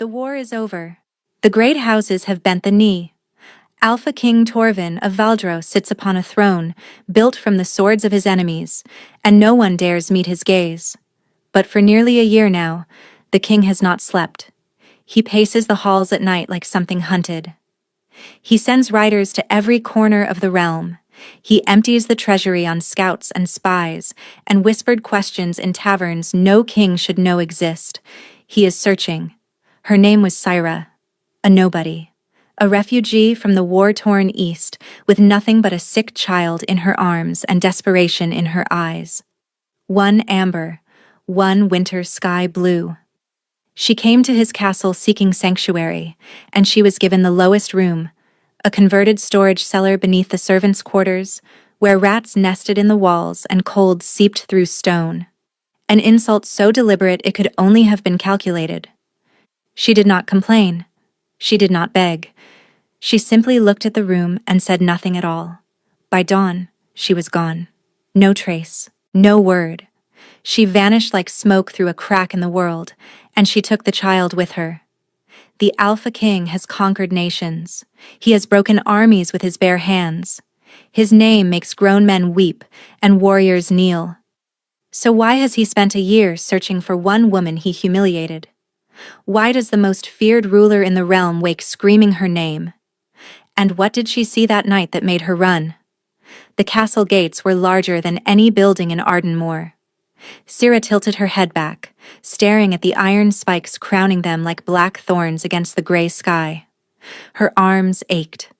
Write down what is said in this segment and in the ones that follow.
The war is over. The great houses have bent the knee. Alpha King Torvin of Valdro sits upon a throne, built from the swords of his enemies, and no one dares meet his gaze. But for nearly a year now, the king has not slept. He paces the halls at night like something hunted. He sends riders to every corner of the realm. He empties the treasury on scouts and spies, and whispered questions in taverns no king should know exist. He is searching. Her name was Syra, a nobody, a refugee from the war-torn East, with nothing but a sick child in her arms and desperation in her eyes. One amber, one winter sky blue. She came to his castle seeking sanctuary, and she was given the lowest room, a converted storage cellar beneath the servants' quarters, where rats nested in the walls and cold seeped through stone. An insult so deliberate it could only have been calculated. She did not complain. She did not beg. She simply looked at the room and said nothing at all. By dawn, she was gone. No trace, no word. She vanished like smoke through a crack in the world, and she took the child with her. The Alpha King has conquered nations. He has broken armies with his bare hands. His name makes grown men weep and warriors kneel. So why has he spent a year searching for one woman he humiliated? Why does the most feared ruler in the realm wake screaming her name? And what did she see that night that made her run? The castle gates were larger than any building in Ardenmoor. Syra tilted her head back, staring at the iron spikes crowning them like black thorns against the gray sky. Her arms ached.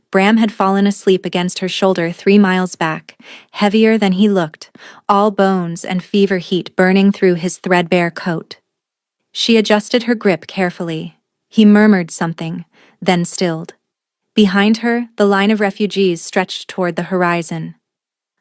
Bram had fallen asleep against her shoulder 3 miles back, heavier than he looked, all bones and fever heat burning through his threadbare coat. She adjusted her grip carefully. He murmured something, then stilled. Behind her, the line of refugees stretched toward the horizon.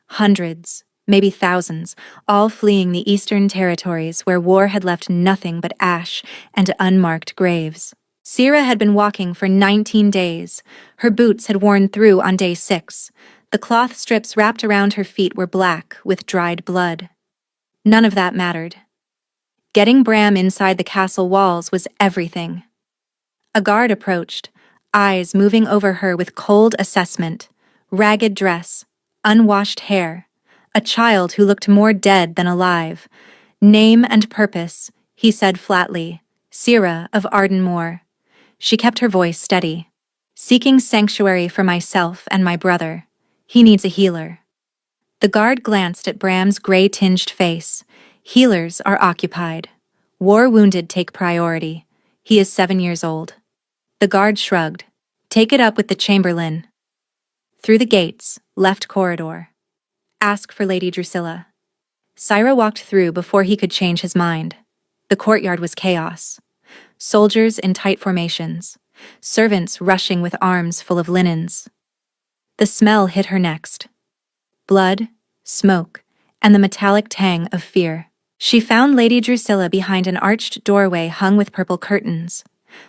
Hundreds, maybe thousands, all fleeing the eastern territories where war had left nothing but ash and unmarked graves. Syra had been walking for 19 days. Her boots had worn through on day 6. The cloth strips wrapped around her feet were black with dried blood. None of that mattered. Getting Bram inside the castle walls was everything. A guard approached, eyes moving over her with cold assessment, ragged dress, unwashed hair, a child who looked more dead than alive. Name and purpose, he said flatly, Syra of Ardenmoor. She kept her voice steady. Seeking sanctuary for myself and my brother. He needs a healer. The guard glanced at Bram's gray-tinged face. Healers are occupied. War-wounded take priority. He is 7 years old. The guard shrugged. Take it up with the chamberlain. Through the gates, left corridor. Ask for Lady Drusilla. Syra walked through before he could change his mind. The courtyard was chaos. Soldiers in tight formations. Servants rushing with arms full of linens. The smell hit her next. Blood, smoke, and the metallic tang of fear. She found Lady Drusilla behind an arched doorway hung with purple curtains.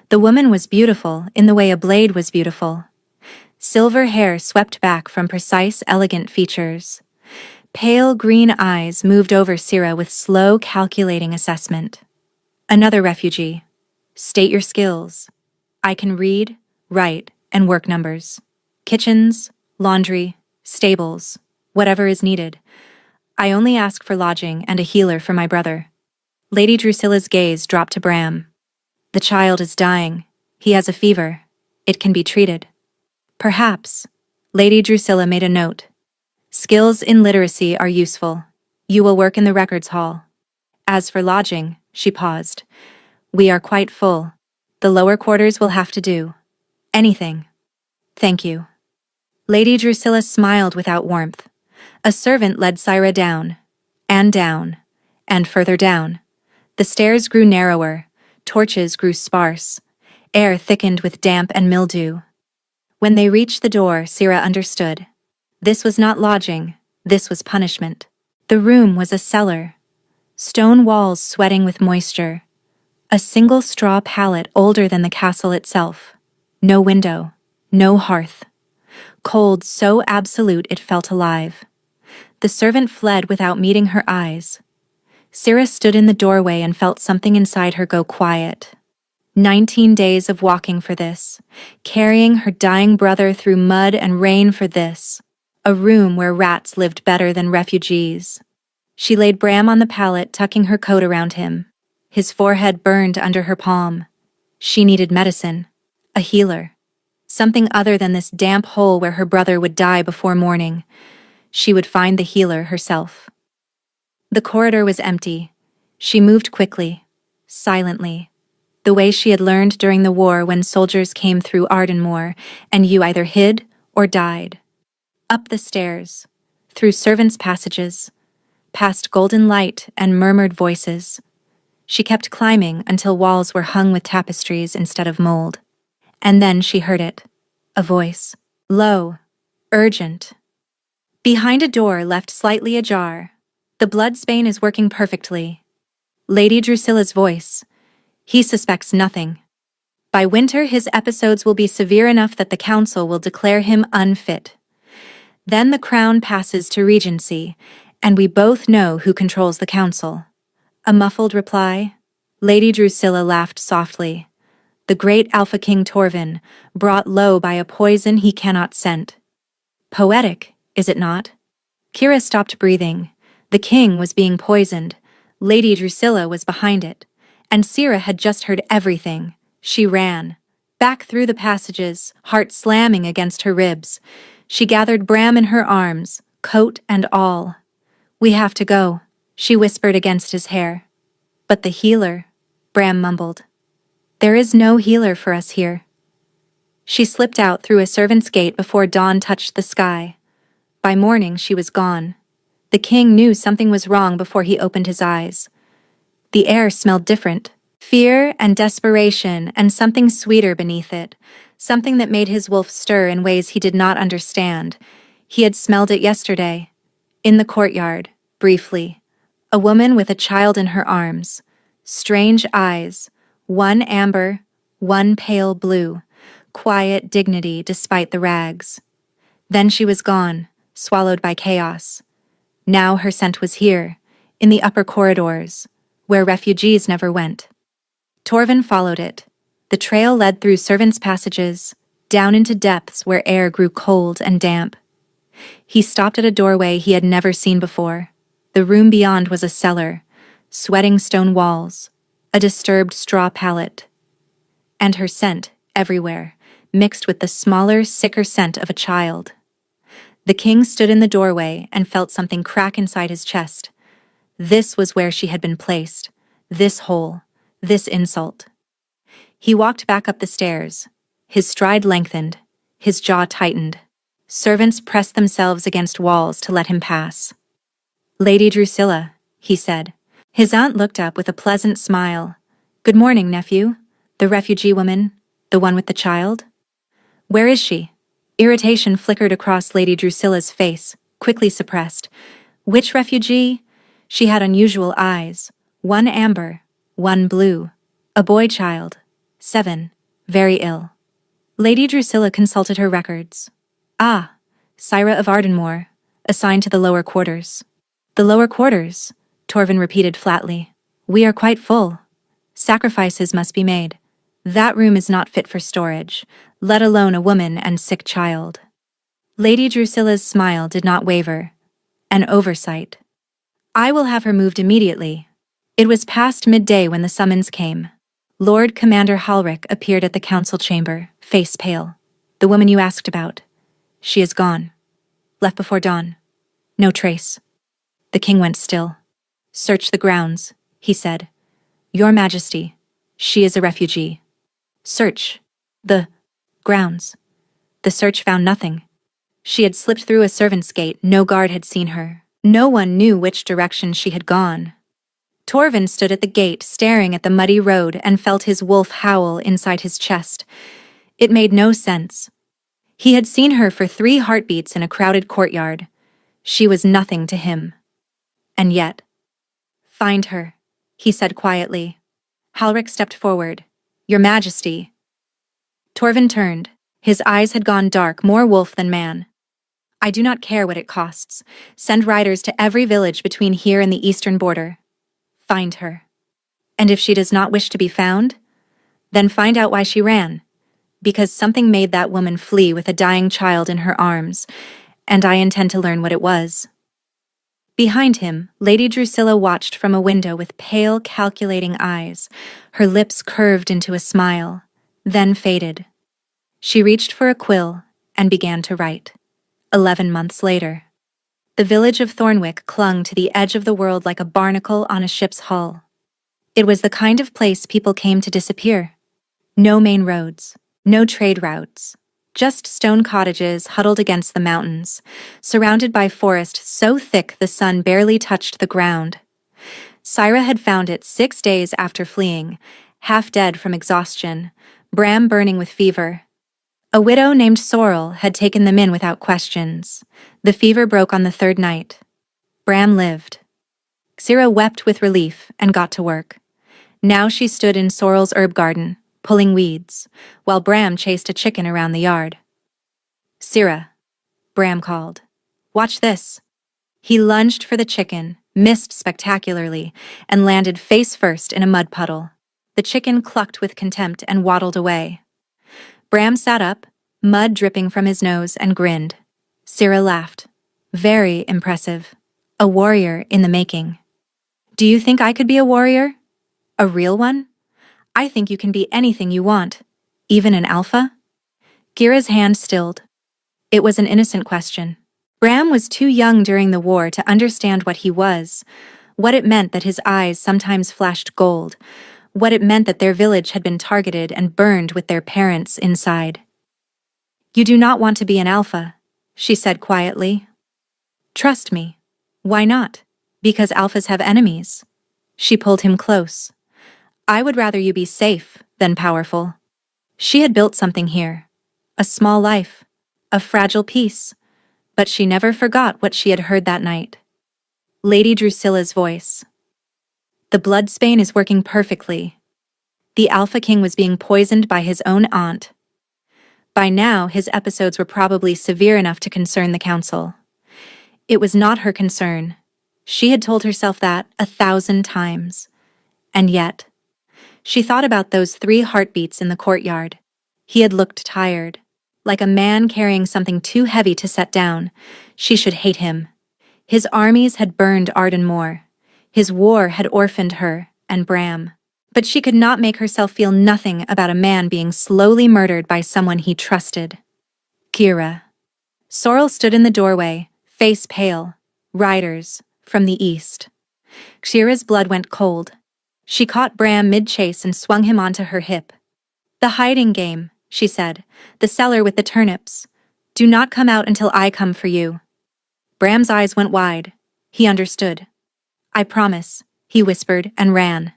The woman was beautiful in the way a blade was beautiful. Silver hair swept back from precise, elegant features. Pale green eyes moved over Syra with slow, calculating assessment. Another refugee. State your skills. I can read, write, and work numbers. Kitchens, laundry, stables, whatever is needed. I only ask for lodging and a healer for my brother. Lady Drusilla's gaze dropped to Bram. The child is dying. He has a fever. It can be treated. Perhaps. Lady Drusilla made a note. Skills in literacy are useful. You will work in the records hall. As for lodging, she paused. We are quite full. The lower quarters will have to do. Anything. Thank you. Lady Drusilla smiled without warmth. A servant led Syra down, and further down. The stairs grew narrower, torches grew sparse, air thickened with damp and mildew. When they reached the door, Syra understood. This was not lodging, this was punishment. The room was a cellar. Stone walls sweating with moisture. A single straw pallet older than the castle itself. No window, no hearth. Cold so absolute it felt alive. The servant fled without meeting her eyes. Syra stood in the doorway and felt something inside her go quiet. 19 days of walking for this, carrying her dying brother through mud and rain for this, a room where rats lived better than refugees. She laid Bram on the pallet, tucking her coat around him. His forehead burned under her palm. She needed medicine, a healer, something other than this damp hole where her brother would die before morning. She would find the healer herself. The corridor was empty. She moved quickly, silently, the way she had learned during the war when soldiers came through Ardenmoor and you either hid or died. Up the stairs, through servants' passages, past golden light and murmured voices. She kept climbing until walls were hung with tapestries instead of mold. And then she heard it. A voice. Low. Urgent. Behind a door left slightly ajar. The bloodstain is working perfectly. Lady Drusilla's voice. He suspects nothing. By winter, his episodes will be severe enough that the council will declare him unfit. Then the crown passes to Regency, and we both know who controls the council. A muffled reply. Lady Drusilla laughed softly. The great Alpha King Torvin, brought low by a poison he cannot scent. Poetic, is it not? Kira stopped breathing. The king was being poisoned. Lady Drusilla was behind it. And Sira had just heard everything. She ran. Back through the passages, heart slamming against her ribs. She gathered Bram in her arms, coat and all. We have to go, she whispered against his hair. But the healer, Bram mumbled. There is no healer for us here. She slipped out through a servant's gate before dawn touched the sky. By morning she was gone. The king knew something was wrong before he opened his eyes. The air smelled different. Fear and desperation and something sweeter beneath it. Something that made his wolf stir in ways he did not understand. He had smelled it yesterday. In the courtyard, briefly. A woman with a child in her arms. Strange eyes. One amber, one pale blue. Quiet dignity despite the rags. Then she was gone, swallowed by chaos. Now her scent was here, in the upper corridors, where refugees never went. Torvin followed it. The trail led through servants' passages, down into depths where air grew cold and damp. He stopped at a doorway he had never seen before. The room beyond was a cellar, sweating stone walls, a disturbed straw pallet. And her scent, everywhere, mixed with the smaller, sicker scent of a child. The king stood in the doorway and felt something crack inside his chest. This was where she had been placed. This hole. This insult. He walked back up the stairs. His stride lengthened. His jaw tightened. Servants pressed themselves against walls to let him pass. Lady Drusilla, he said. His aunt looked up with a pleasant smile. Good morning, nephew. The refugee woman, the one with the child? Where is she? Irritation flickered across Lady Drusilla's face, quickly suppressed. Which refugee? She had unusual eyes. One amber, one blue. A boy child. 7. Very ill. Lady Drusilla consulted her records. Ah, Syra of Ardenmoor, assigned to the lower quarters. The lower quarters, Torvin repeated flatly. We are quite full. Sacrifices must be made. That room is not fit for storage, let alone a woman and sick child. Lady Drusilla's smile did not waver. An oversight. I will have her moved immediately. It was past midday when the summons came. Lord Commander Halric appeared at the council chamber, face pale. The woman you asked about. She is gone. Left before dawn. No trace. The king went still. Search the grounds, he said. Your Majesty, she is a refugee. Search. The grounds. The search found nothing. She had slipped through a servant's gate. No guard had seen her. No one knew which direction she had gone. Torvin stood at the gate, staring at the muddy road, and felt his wolf howl inside his chest. It made no sense. He had seen her for 3 heartbeats in a crowded courtyard. She was nothing to him. And yet, find her, he said quietly. Halric stepped forward. Your Majesty. Torvin turned. His eyes had gone dark, more wolf than man. I do not care what it costs. Send riders to every village between here and the eastern border. Find her. And if she does not wish to be found, Then find out why she ran. Because something made that woman flee with a dying child in her arms, and I intend to learn what it was." Behind him, Lady Drusilla watched from a window with pale, calculating eyes, her lips curved into a smile, then faded. She reached for a quill and began to write. 11 months later. The village of Thornwick clung to the edge of the world like a barnacle on a ship's hull. It was the kind of place people came to disappear. No main roads, no trade routes, just stone cottages huddled against the mountains, surrounded by forest so thick the sun barely touched the ground. Syra had found it 6 days after fleeing, half dead from exhaustion, Bram burning with fever. A widow named Sorrel had taken them in without questions. The fever broke on the 3rd night. Bram lived. Syra wept with relief and got to work. Now she stood in Sorrel's herb garden, pulling weeds, while Bram chased a chicken around the yard. "Syra," Bram called. "Watch this." He lunged for the chicken, missed spectacularly, and landed face first in a mud puddle. The chicken clucked with contempt and waddled away. Bram sat up, mud dripping from his nose, and grinned. Syra laughed. "Very impressive. A warrior in the making." "Do you think I could be a warrior? A real one? I think you can be anything you want, even an alpha?" Gira's hand stilled. It was an innocent question. Bram was too young during the war to understand what he was, what it meant that his eyes sometimes flashed gold, what it meant that their village had been targeted and burned with their parents inside. "You do not want to be an alpha," she said quietly. "Trust me." "Why not?" "Because alphas have enemies." She pulled him close. "I would rather you be safe than powerful." She had built something here. A small life. A fragile piece. But she never forgot what she had heard that night. Lady Drusilla's voice. "The Bloodsbane is working perfectly." The Alpha King was being poisoned by his own aunt. By now, his episodes were probably severe enough to concern the council. It was not her concern. She had told herself that 1,000 times. And yet, she thought about those 3 heartbeats in the courtyard. He had looked tired, like a man carrying something too heavy to set down. She should hate him. His armies had burned Ardenmoor. His war had orphaned her and Bram. But she could not make herself feel nothing about a man being slowly murdered by someone he trusted. Gira. Sorrel stood in the doorway, face pale. Riders, from the east. Gira's blood went cold. She caught Bram mid-chase and swung him onto her hip. "The hiding game," she said. "The cellar with the turnips. Do not come out until I come for you." Bram's eyes went wide. He understood. "I promise," he whispered and ran.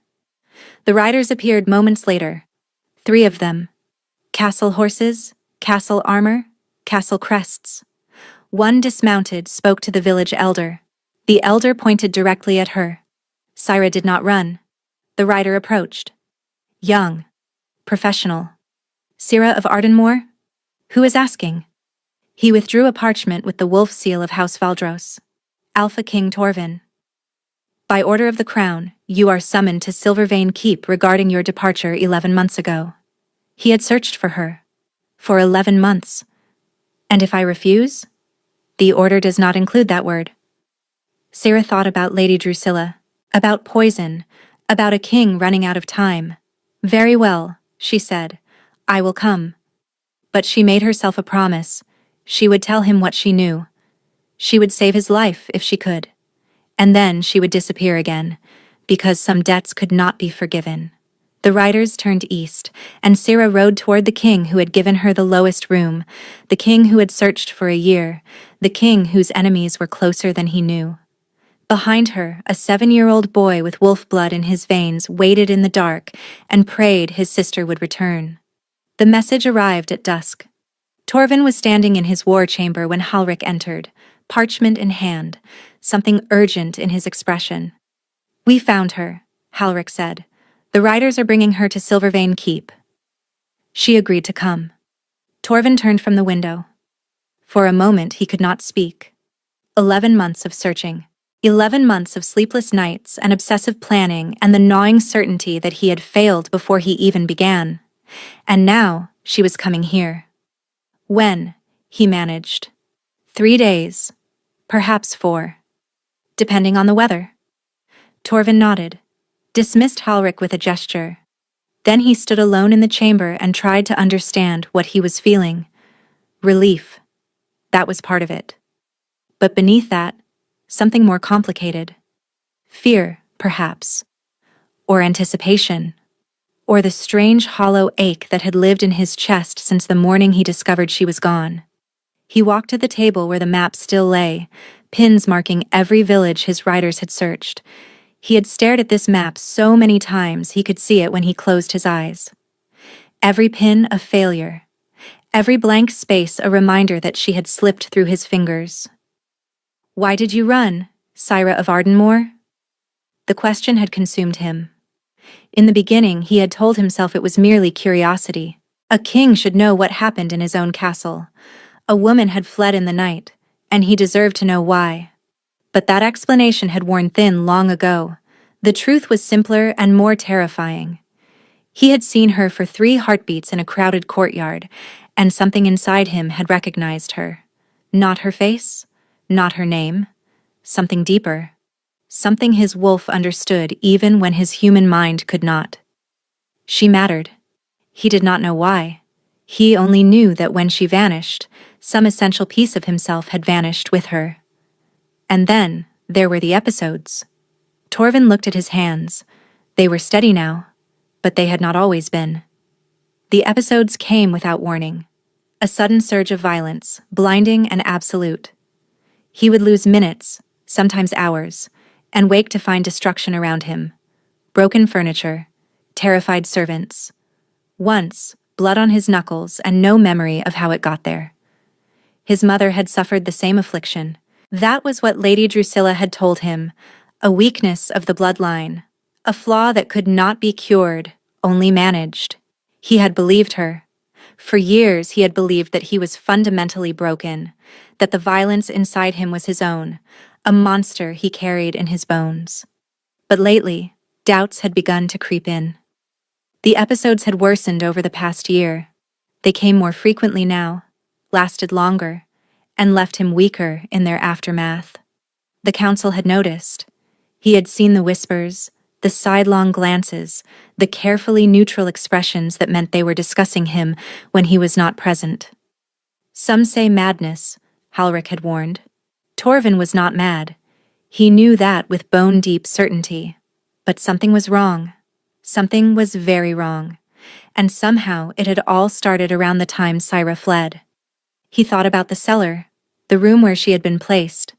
The riders appeared moments later. 3 of them. Castle horses, castle armor, castle crests. One dismounted, spoke to the village elder. The elder pointed directly at her. Syra did not run. The rider approached. "Young. Professional. Syra of Ardenmoor? Who is asking?" He withdrew a parchment with the wolf seal of House Valdros. "Alpha King Torvin. By order of the crown, you are summoned to Silvervane Keep regarding your departure 11 months ago." He had searched for her. For 11 months. And if I refuse? The order does not include that word. Syra thought about Lady Drusilla, about poison, about a king running out of time. "Very well," she said. "I will come." But she made herself a promise. She would tell him what she knew. She would save his life if she could. And then she would disappear again, because some debts could not be forgiven. The riders turned east, and Syra rode toward the king who had given her the lowest room, the king who had searched for a year, the king whose enemies were closer than he knew. Behind her, a 7-year-old boy with wolf blood in his veins waited in the dark and prayed his sister would return. The message arrived at dusk. Torvin was standing in his war chamber when Halric entered, parchment in hand, something urgent in his expression. "We found her," Halric said. "The riders are bringing her to Silvervane Keep." She agreed to come. Torvin turned from the window. For a moment he could not speak. 11 months of searching. 11 months of sleepless nights and obsessive planning and the gnawing certainty that he had failed before he even began. And now she was coming here. When? He managed. 3 days. Perhaps 4. Depending on the weather. Torvin nodded, dismissed Halric with a gesture. Then he stood alone in the chamber and tried to understand what he was feeling. Relief. That was part of it. But beneath that, something more complicated. Fear, perhaps. Or anticipation. Or the strange hollow ache that had lived in his chest since the morning he discovered she was gone. He walked to the table where the map still lay, pins marking every village his riders had searched. He had stared at this map so many times he could see it when he closed his eyes. Every pin a failure. Every blank space a reminder that she had slipped through his fingers. "Why did you run, Syra of Ardenmoor?" The question had consumed him. In the beginning, he had told himself it was merely curiosity. A king should know what happened in his own castle. A woman had fled in the night, and he deserved to know why. But that explanation had worn thin long ago. The truth was simpler and more terrifying. He had seen her for 3 heartbeats in a crowded courtyard, and something inside him had recognized her. Not her face, not her name. Something deeper. Something his wolf understood even when his human mind could not. She mattered. He did not know why. He only knew that when she vanished, some essential piece of himself had vanished with her. And then, there were the episodes. Torvin looked at his hands. They were steady now, but they had not always been. The episodes came without warning. A sudden surge of violence, blinding and absolute. He would lose minutes, sometimes hours, and wake to find destruction around him. Broken furniture, terrified servants. Once, blood on his knuckles and no memory of how it got there. His mother had suffered the same affliction. That was what Lady Drusilla had told him, a weakness of the bloodline, a flaw that could not be cured, only managed. He had believed her. For years he had believed that he was fundamentally broken, that the violence inside him was his own, a monster he carried in his bones. But lately, doubts had begun to creep in. The episodes had worsened over the past year. They came more frequently now, lasted longer, and left him weaker in their aftermath. The council had noticed. He had seen the whispers, the sidelong glances, the carefully neutral expressions that meant they were discussing him when he was not present. Some say madness, Halric had warned. Torvin was not mad. He knew that with bone-deep certainty. But something was wrong. Something was very wrong. And somehow it had all started around the time Syra fled. He thought about the cellar, the room where she had been placed.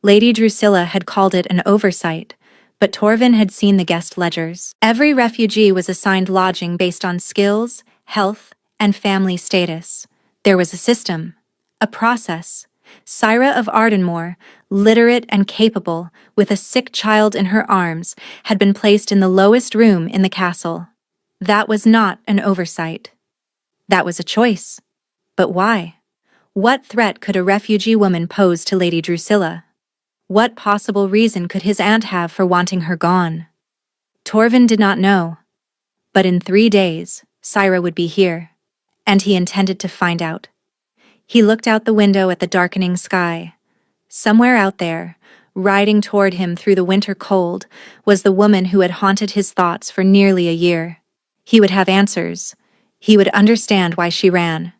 Lady Drusilla had called it an oversight, but Torvin had seen the guest ledgers. Every refugee was assigned lodging based on skills, health, and family status. There was a system, a process. Syra of Ardenmoor, literate and capable, with a sick child in her arms, had been placed in the lowest room in the castle. That was not an oversight. That was a choice. But why? What threat could a refugee woman pose to Lady Drusilla? What possible reason could his aunt have for wanting her gone? Torvin did not know. But in 3 days, Syra would be here, and he intended to find out. He looked out the window at the darkening sky. Somewhere out there, riding toward him through the winter cold, was the woman who had haunted his thoughts for nearly a year. He would have answers. He would understand why she ran.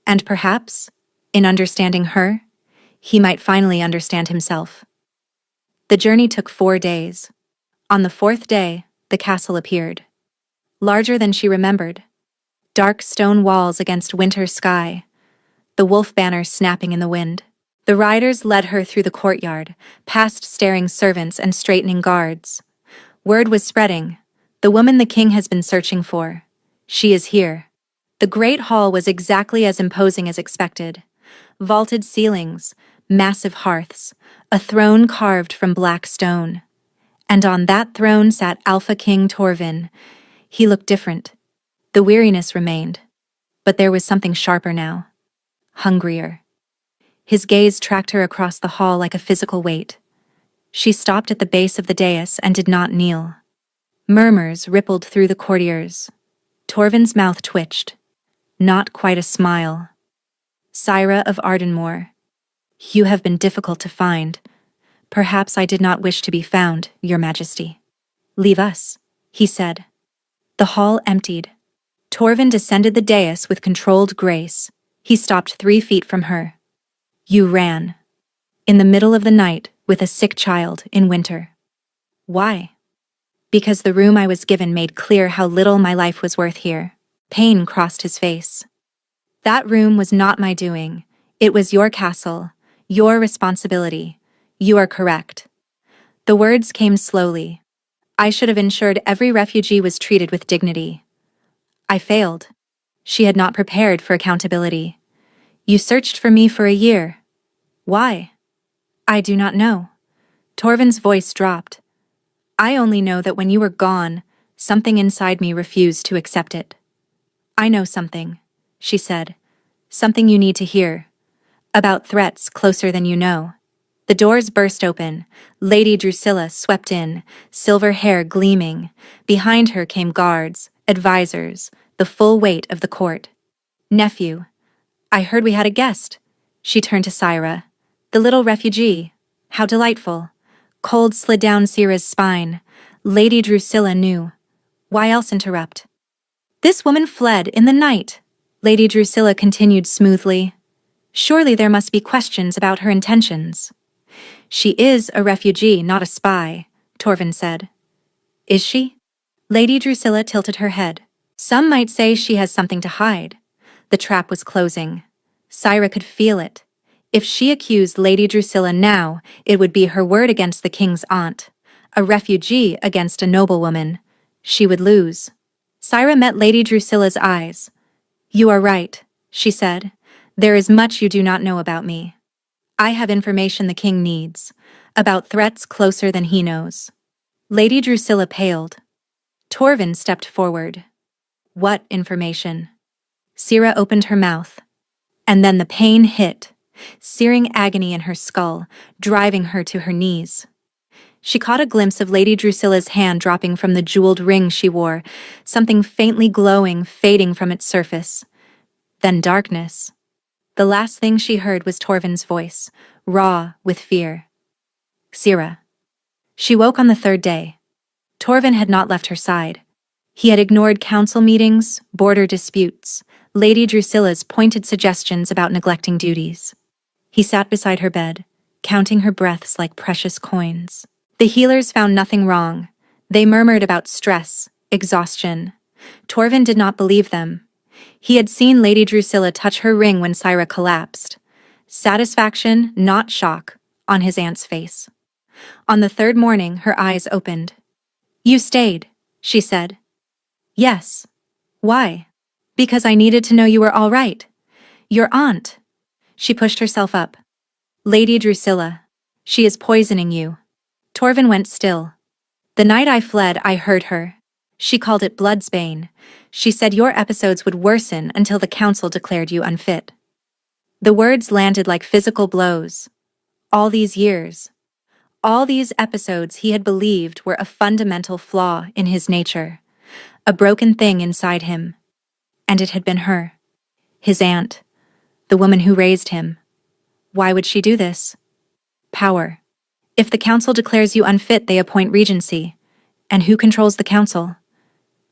And perhaps, in understanding her, he might finally understand himself. The journey took 4 days. On the 4th day, the castle appeared. Larger than she remembered. Dark stone walls against winter sky. The wolf banner snapping in the wind. The riders led her through the courtyard, past staring servants and straightening guards. Word was spreading. The woman the king has been searching for. She is here. The great hall was exactly as imposing as expected. Vaulted ceilings, massive hearths, a throne carved from black stone. And on that throne sat Alpha King Torvin. He looked different. The weariness remained. But there was something sharper now. Hungrier. His gaze tracked her across the hall like a physical weight. She stopped at the base of the dais and did not kneel. Murmurs rippled through the courtiers. Torvin's mouth twitched. Not quite a smile. Syra of Ardenmoor. You have been difficult to find. Perhaps I did not wish to be found, Your Majesty. Leave us, he said. The hall emptied. Torvin descended the dais with controlled grace. He stopped 3 feet from her. You ran. In the middle of the night, with a sick child, in winter. Why? Because the room I was given made clear how little my life was worth here. Pain crossed his face. That room was not my doing. It was your castle, your responsibility. You are correct. The words came slowly. I should have ensured every refugee was treated with dignity. I failed. She had not prepared for accountability. You searched for me for a year. Why? I do not know. Torvin's voice dropped. I only know that when you were gone, something inside me refused to accept it. I know something, she said. Something you need to hear. About threats closer than you know. The doors burst open. Lady Drusilla swept in, silver hair gleaming. Behind her came guards, advisors, the full weight of the court. Nephew, I heard we had a guest. She turned to Syra. The little refugee. How delightful. Cold slid down Syra's spine. Lady Drusilla knew. Why else interrupt? This woman fled in the night. Lady Drusilla continued smoothly. Surely there must be questions about her intentions. She is a refugee, not a spy, Torvin said. Is she? Lady Drusilla tilted her head. Some might say she has something to hide. The trap was closing. Syra could feel it. If she accused Lady Drusilla now, it would be her word against the king's aunt. A refugee against a noblewoman. She would lose. Syra met Lady Drusilla's eyes. You are right, she said. There is much you do not know about me. I have information the king needs, about threats closer than he knows. Lady Drusilla paled. Torvin stepped forward. What information? Syra opened her mouth. And then the pain hit, searing agony in her skull, driving her to her knees. She caught a glimpse of Lady Drusilla's hand dropping from the jeweled ring she wore, something faintly glowing fading from its surface. Then darkness. The last thing she heard was Torvin's voice, raw with fear. Syra. She woke on the 3rd day. Torvin had not left her side. He had ignored council meetings, border disputes, Lady Drusilla's pointed suggestions about neglecting duties. He sat beside her bed, counting her breaths like precious coins. The healers found nothing wrong. They murmured about stress, exhaustion. Torvin did not believe them. He had seen Lady Drusilla touch her ring when Syra collapsed. Satisfaction, not shock, on his aunt's face. On the 3rd morning, her eyes opened. You stayed, she said. Yes. Why? Because I needed to know you were all right. Your aunt. She pushed herself up. Lady Drusilla. She is poisoning you. Torvin went still. The night I fled, I heard her. She called it bloodsbane. She said your episodes would worsen until the council declared you unfit. The words landed like physical blows. All these years. All these episodes he had believed were a fundamental flaw in his nature. A broken thing inside him. And it had been her. His aunt. The woman who raised him. Why would she do this? Power. If the council declares you unfit, they appoint regency. And who controls the council?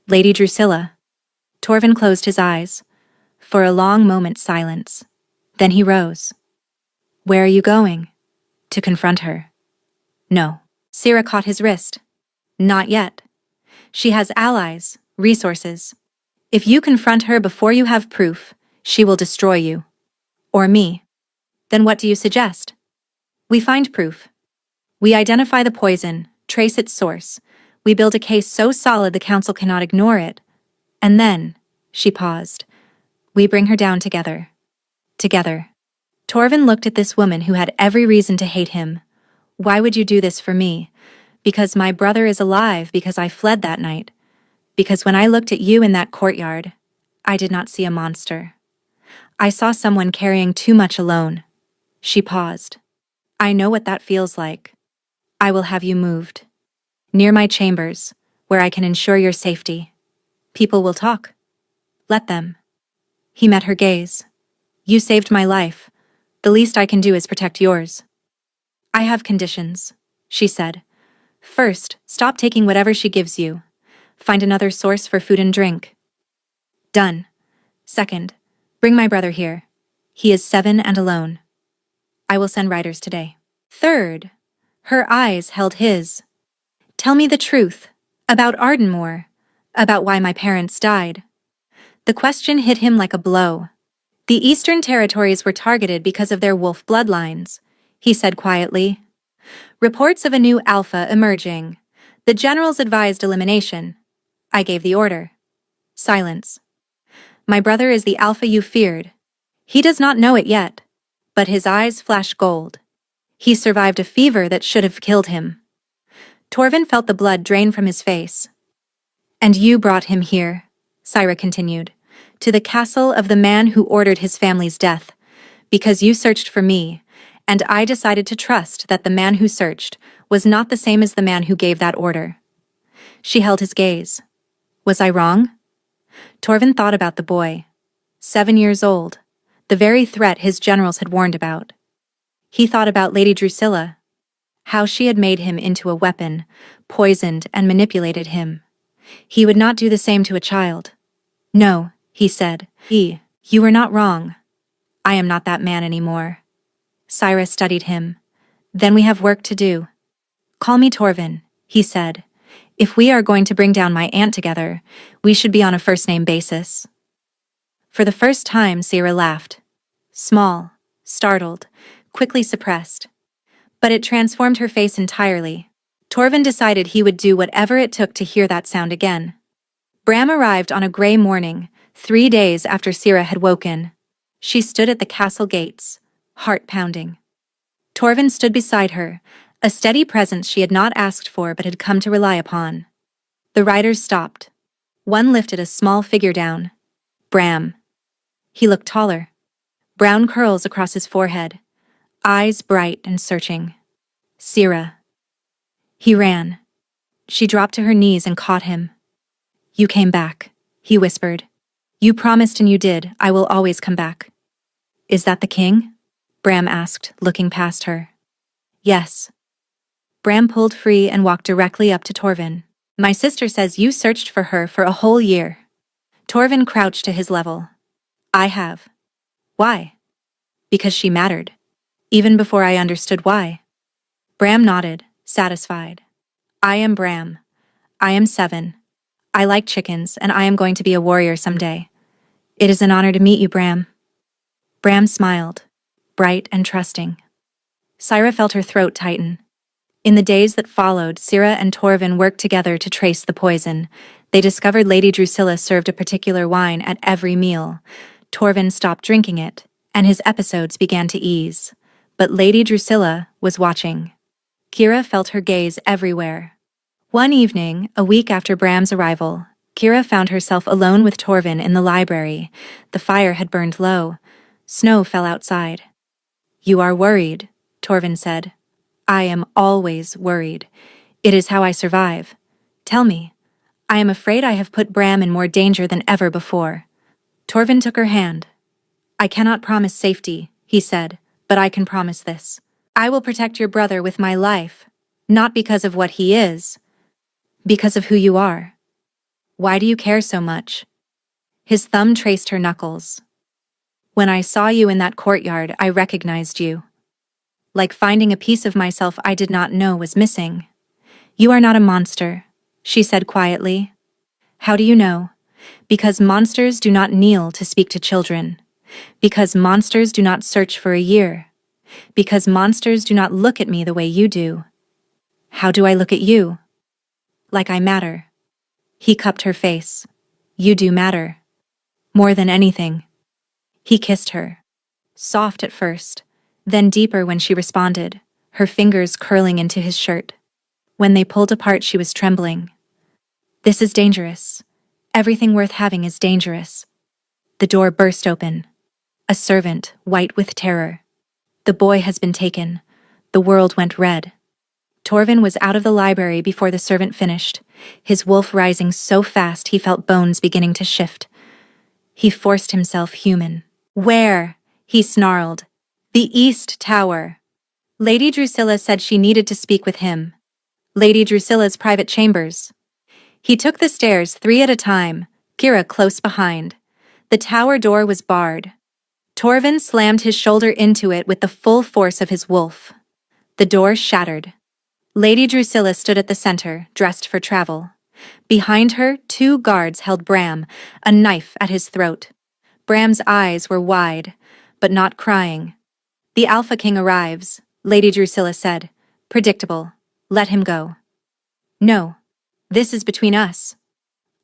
Lady Drusilla. Torvin closed his eyes. For a long moment, silence. Then he rose. Where are you going? To confront her. No. Syra caught his wrist. Not yet. She has allies, resources. If you confront her before you have proof, she will destroy you. Or me. Then what do you suggest? We find proof. We identify the poison, trace its source. We build a case so solid the council cannot ignore it. And then, she paused, we bring her down together. Together. Torvin looked at this woman who had every reason to hate him. Why would you do this for me? Because my brother is alive, because I fled that night. Because when I looked at you in that courtyard, I did not see a monster. I saw someone carrying too much alone. She paused. I know what that feels like. I will have you moved. Near my chambers, where I can ensure your safety. People will talk. Let them. He met her gaze. You saved my life. The least I can do is protect yours. I have conditions, she said. First, stop taking whatever she gives you. Find another source for food and drink. Done. Second, bring my brother here. He is 7 and alone. I will send riders today. Third, her eyes held his. Tell me the truth. About Ardenmoor. About why my parents died. The question hit him like a blow. The Eastern Territories were targeted because of their wolf bloodlines, he said quietly. Reports of a new alpha emerging. The generals advised elimination. I gave the order. Silence. My brother is the alpha you feared. He does not know it yet, but his eyes flash gold. He survived a fever that should have killed him. Torvin felt the blood drain from his face. And you brought him here, Syra continued, to the castle of the man who ordered his family's death, because you searched for me, and I decided to trust that the man who searched was not the same as the man who gave that order. She held his gaze. Was I wrong? Torvin thought about the boy. 7 years old, the very threat his generals had warned about. He thought about Lady Drusilla, how she had made him into a weapon, poisoned and manipulated him. He would not do the same to a child. No, he said. You were not wrong. I am not that man anymore. Syra studied him. Then we have work to do. Call me Torvin, he said. If we are going to bring down my aunt together, we should be on a first-name basis. For the first time, Syra laughed. Small, startled, quickly suppressed. But it transformed her face entirely. Torvin decided he would do whatever it took to hear that sound again. Bram arrived on a gray morning, 3 days after Syra had woken. She stood at the castle gates, heart pounding. Torvin stood beside her, a steady presence she had not asked for but had come to rely upon. The riders stopped. One lifted a small figure down. Bram. He looked taller. Brown curls across his forehead, eyes bright and searching. Syra. He ran. She dropped to her knees and caught him. You came back, he whispered. You promised and you did. I will always come back. Is that the king? Bram asked, looking past her. Yes. Bram pulled free and walked directly up to Torvin. My sister says you searched for her for a whole year. Torvin crouched to his level. I have. Why? Because she mattered. Even before I understood why. Bram nodded, satisfied. I am Bram. I am 7. I like chickens, and I am going to be a warrior someday. It is an honor to meet you, Bram. Bram smiled, bright and trusting. Syra felt her throat tighten. In the days that followed, Syra and Torvin worked together to trace the poison. They discovered Lady Drusilla served a particular wine at every meal. Torvin stopped drinking it, and his episodes began to ease. But Lady Drusilla was watching. Kira felt her gaze everywhere. One evening, a week after Bram's arrival, Kira found herself alone with Torvin in the library. The fire had burned low. Snow fell outside. You are worried, Torvin said. I am always worried. It is how I survive. Tell me. I am afraid I have put Bram in more danger than ever before. Torvin took her hand. I cannot promise safety, he said, but I can promise this. I will protect your brother with my life, not because of what he is, because of who you are. Why do you care so much? His thumb traced her knuckles. When I saw you in that courtyard, I recognized you. Like finding a piece of myself I did not know was missing. You are not a monster, she said quietly. How do you know? Because monsters do not kneel to speak to children. Because monsters do not search for a year. Because monsters do not look at me the way you do. How do I look at you? Like I matter. He cupped her face. You do matter. More than anything. He kissed her. Soft at first, then deeper when she responded, her fingers curling into his shirt. When they pulled apart, she was trembling. This is dangerous. Everything worth having is dangerous. The door burst open. A servant, white with terror. The boy has been taken. The world went red. Torvin was out of the library before the servant finished, his wolf rising so fast he felt bones beginning to shift. He forced himself human. Where? He snarled. The East Tower. Lady Drusilla said she needed to speak with him. Lady Drusilla's private chambers. He took the stairs 3 at a time, Kira close behind. The tower door was barred. Torvin slammed his shoulder into it with the full force of his wolf. The door shattered. Lady Drusilla stood at the center, dressed for travel. Behind her, 2 guards held Bram, a knife at his throat. Bram's eyes were wide, but not crying. The Alpha King arrives, Lady Drusilla said. Predictable. Let him go. No. This is between us.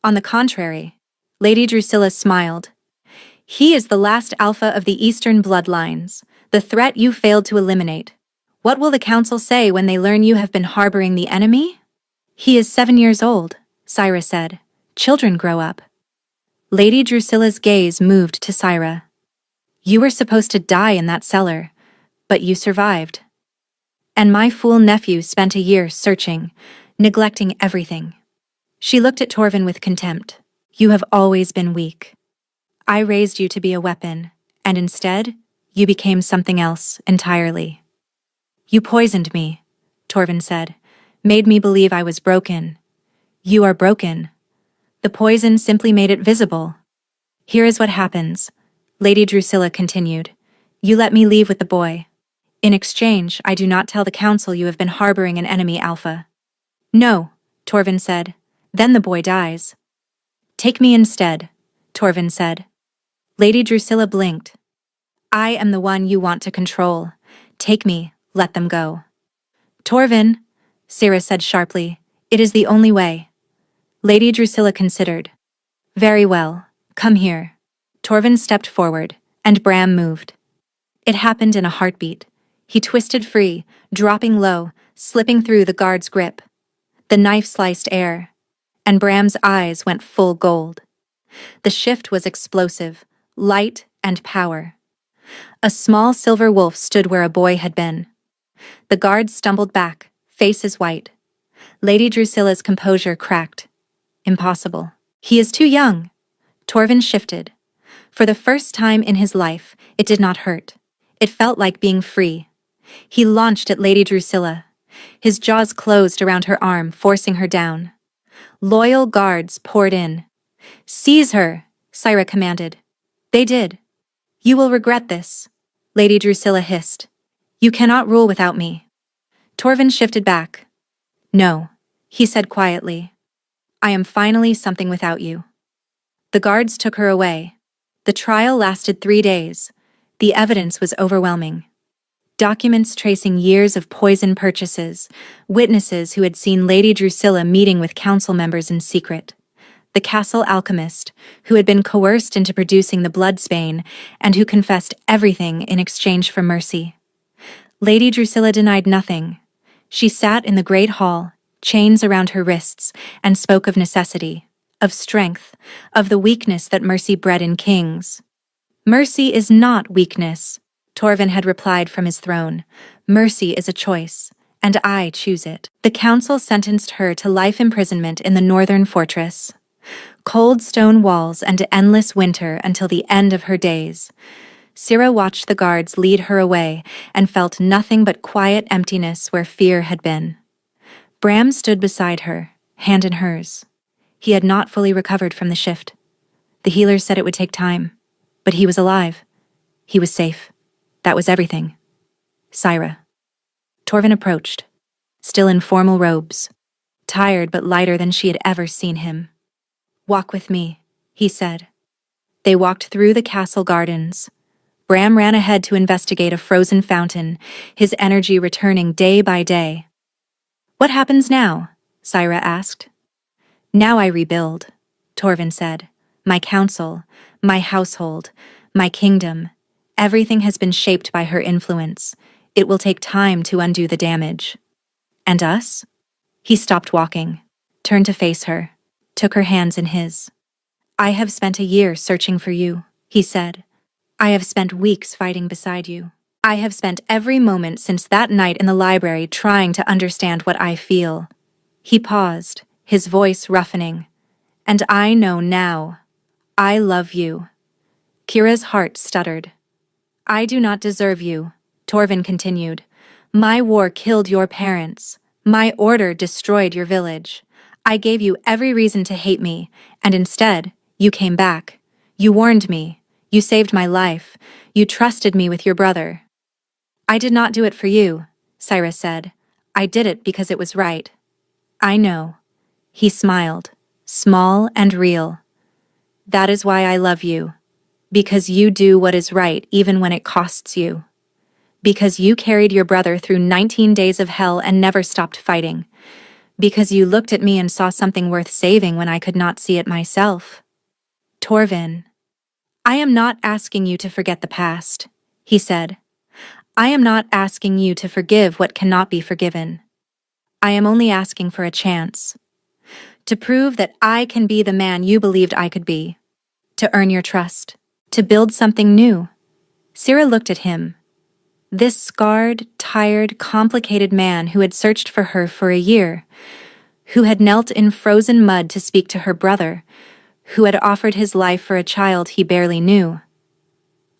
On the contrary, Lady Drusilla smiled. He is the last Alpha of the Eastern bloodlines, the threat you failed to eliminate. What will the Council say when they learn you have been harboring the enemy? He is 7 years old, Syra said. Children grow up. Lady Drusilla's gaze moved to Syra. You were supposed to die in that cellar, but you survived. And my fool nephew spent a year searching, neglecting everything. She looked at Torvin with contempt. You have always been weak. I raised you to be a weapon, and instead, you became something else entirely. You poisoned me, Torvin said, made me believe I was broken. You are broken. The poison simply made it visible. Here is what happens, Lady Drusilla continued. You let me leave with the boy. In exchange, I do not tell the Council you have been harboring an enemy Alpha. No, Torvin said. Then the boy dies. Take me instead, Torvin said. Lady Drusilla blinked. I am the one you want to control. Take me, let them go. Torvin, Syra said sharply, it is the only way. Lady Drusilla considered. Very well, come here. Torvin stepped forward, and Bram moved. It happened in a heartbeat. He twisted free, dropping low, slipping through the guard's grip. The knife sliced air, and Bram's eyes went full gold. The shift was explosive, light and power. A small silver wolf stood where a boy had been. The guards stumbled back, faces white. Lady Drusilla's composure cracked. Impossible. He is too young. Torvin shifted. For the first time in his life, it did not hurt. It felt like being free. He launched at Lady Drusilla. His jaws closed around her arm, forcing her down. Loyal guards poured in. Seize her, Syra commanded. They did. You will regret this, Lady Drusilla hissed. You cannot rule without me. Torvin shifted back. No, he said quietly. I am finally something without you. The guards took her away. The trial lasted 3 days. The evidence was overwhelming. Documents tracing years of poison purchases, witnesses who had seen Lady Drusilla meeting with council members in secret, the castle alchemist, who had been coerced into producing the Bloodsbane and who confessed everything in exchange for mercy. Lady Drusilla denied nothing. She sat in the great hall, chains around her wrists, and spoke of necessity, of strength, of the weakness that mercy bred in kings. Mercy is not weakness, Torvin had replied from his throne. Mercy is a choice, and I choose it. The council sentenced her to life imprisonment in the northern fortress. Cold stone walls and endless winter until the end of her days. Syra watched the guards lead her away and felt nothing but quiet emptiness where fear had been. Bram stood beside her, hand in hers. He had not fully recovered from the shift. The healers said it would take time, but he was alive. He was safe. That was everything. Syra. Torvin approached, still in formal robes, tired but lighter than she had ever seen him. Walk with me, he said. They walked through the castle gardens. Bram ran ahead to investigate a frozen fountain, his energy returning day by day. What happens now? Syra asked. Now I rebuild, Torvin said. My council, my household, my kingdom. Everything has been shaped by her influence. It will take time to undo the damage. And us? He stopped walking, turned to face her, took her hands in his. I have spent a year searching for you, he said. I have spent weeks fighting beside you. I have spent every moment since that night in the library trying to understand what I feel. He paused, his voice roughening. And I know now. I love you. Kira's heart stuttered. I do not deserve you, Torvin continued. My war killed your parents. My order destroyed your village. I gave you every reason to hate me, and instead, you came back. You warned me. You saved my life. You trusted me with your brother. I did not do it for you, Cyrus said. I did it because it was right. I know. He smiled, small and real. That is why I love you. Because you do what is right even when it costs you. Because you carried your brother through 19 days of hell and never stopped fighting. Because you looked at me and saw something worth saving when I could not see it myself. Torvin, I am not asking you to forget the past, he said. I am not asking you to forgive what cannot be forgiven. I am only asking for a chance. To prove that I can be the man you believed I could be. To earn your trust. To build something new. Sira looked at him. This scarred, tired, complicated man who had searched for her for a year, who had knelt in frozen mud to speak to her brother, who had offered his life for a child he barely knew.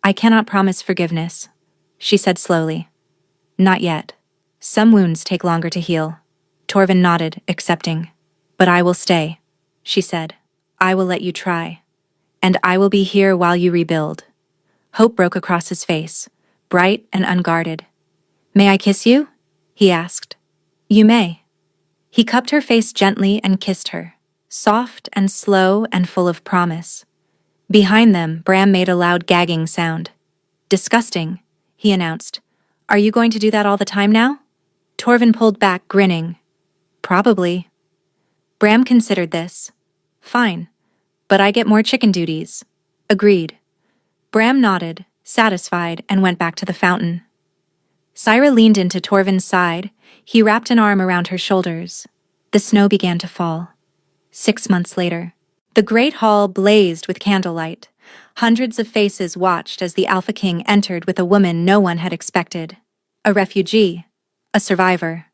I cannot promise forgiveness, she said slowly. Not yet. Some wounds take longer to heal. Torvin nodded, accepting. But I will stay, she said. I will let you try. And I will be here while you rebuild. Hope broke across his face, bright and unguarded. May I kiss you? He asked. You may. He cupped her face gently and kissed her, soft and slow and full of promise. Behind them, Bram made a loud gagging sound. Disgusting, he announced. Are you going to do that all the time now? Torvin pulled back, grinning. Probably. Bram considered this. Fine. But I get more chicken duties. Agreed. Bram nodded, satisfied, and went back to the fountain. Syra leaned into Torvin's side. He wrapped an arm around her shoulders. The snow began to fall. 6 months later, the great hall blazed with candlelight. Hundreds of faces watched as the Alpha King entered with a woman no one had expected. A refugee. A survivor.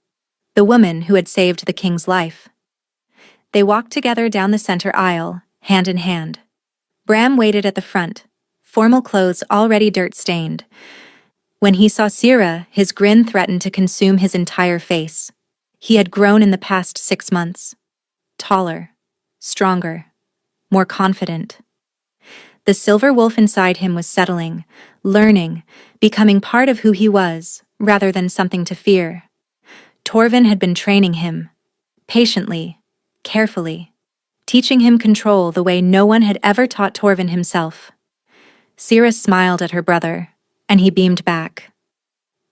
The woman who had saved the king's life. They walked together down the center aisle, hand in hand. Bram waited at the front, formal clothes already dirt-stained. When he saw Sira, his grin threatened to consume his entire face. He had grown in the past 6 months. Taller, stronger, more confident. The silver wolf inside him was settling, learning, becoming part of who he was, rather than something to fear. Torvin had been training him, patiently, carefully, teaching him control the way no one had ever taught Torvin himself. Sira smiled at her brother, and he beamed back.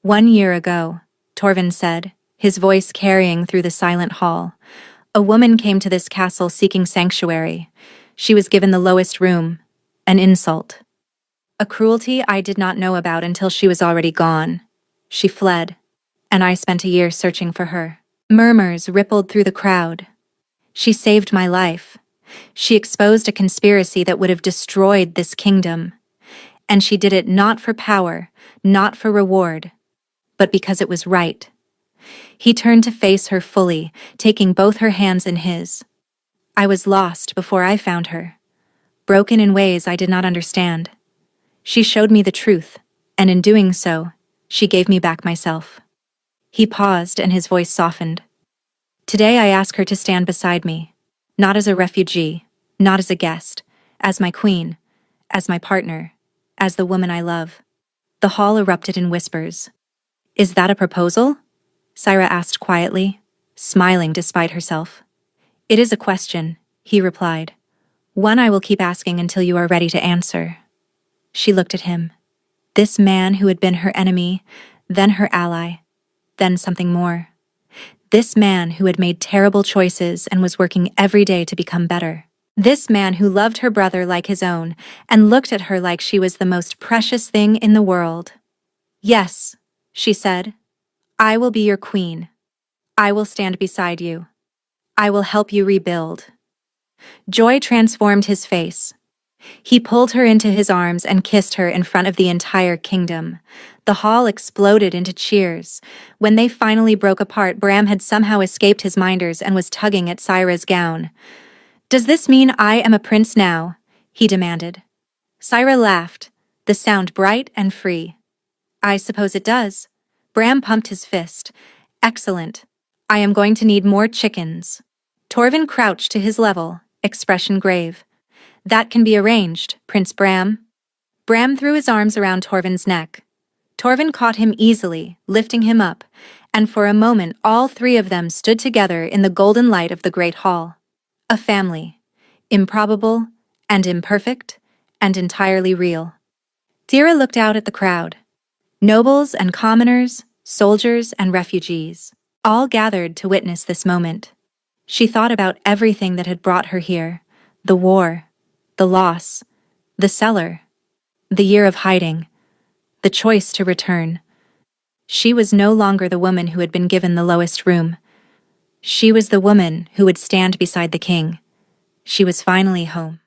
1 year ago, Torvin said, his voice carrying through the silent hall, a woman came to this castle seeking sanctuary. She was given the lowest room, an insult. A cruelty I did not know about until she was already gone. She fled, and I spent a year searching for her. Murmurs rippled through the crowd. She saved my life. She exposed a conspiracy that would have destroyed this kingdom. And she did it not for power, not for reward, but because it was right. He turned to face her fully, taking both her hands in his. I was lost before I found her, broken in ways I did not understand. She showed me the truth, and in doing so, she gave me back myself. He paused and his voice softened. Today I ask her to stand beside me, not as a refugee, not as a guest, as my queen, as my partner, as the woman I love. The hall erupted in whispers. Is that a proposal? Syra asked quietly, smiling despite herself. It is a question, he replied. One I will keep asking until you are ready to answer. She looked at him. This man who had been her enemy, then her ally, then something more. This man who had made terrible choices and was working every day to become better. This man who loved her brother like his own and looked at her like she was the most precious thing in the world. Yes, she said. I will be your queen. I will stand beside you. I will help you rebuild. Joy transformed his face. He pulled her into his arms and kissed her in front of the entire kingdom. The hall exploded into cheers. When they finally broke apart, Bram had somehow escaped his minders and was tugging at Syra's gown. Does this mean I am a prince now? He demanded. Syra laughed, the sound bright and free. I suppose it does. Bram pumped his fist. Excellent. I am going to need more chickens. Torvin crouched to his level, expression grave. That can be arranged, Prince Bram. Bram threw his arms around Torvin's neck. Torvin caught him easily, lifting him up, and for a moment all three of them stood together in the golden light of the great hall. A family. Improbable, and imperfect, and entirely real. Dira looked out at the crowd. Nobles and commoners, soldiers and refugees, all gathered to witness this moment. She thought about everything that had brought her here, the war, the loss, the cellar, the year of hiding, the choice to return. She was no longer the woman who had been given the lowest room. She was the woman who would stand beside the king. She was finally home.